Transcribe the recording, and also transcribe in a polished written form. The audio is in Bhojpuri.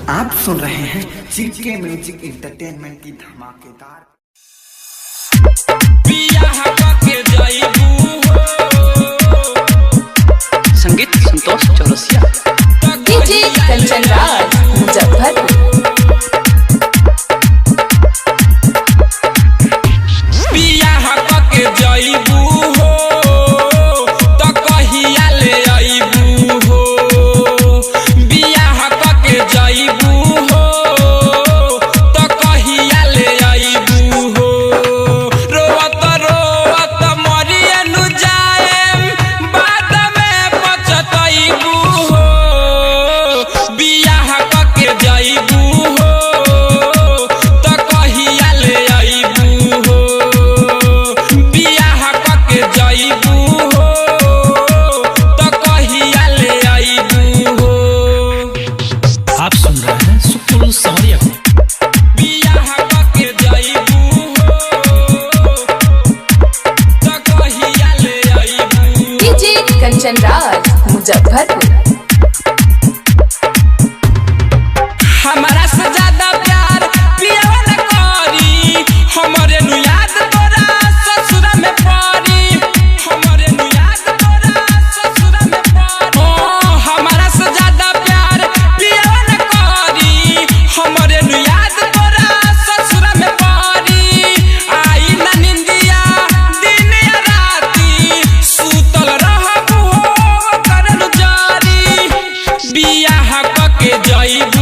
आप सुन रहे हैं जीके म्यूजिक एंटरटेनमेंट की धमाकेदार। संगीत संतोष चौरसिया, डीजे कंचन राज मुजफ्फरपुर। आप सुन रहे हैं सुकुल समरिया को। डीजे कंचन राज मुजफ्फरपुर। हमारा से ज्यादा प्यार पियवा न करी, हमरे नु याद तोरा ससुरा में पड़ी, हमरे नु याद तोरा ससुरा में पड़ी। ओ हमारा से ज्यादा प्यार पियवा न करी, हमरे नु याद तोरा ससुरा में पड़ी। आई न निंदिया दिन या राती, सुतल रहबू हो करन जारी, बियाह क के जइबू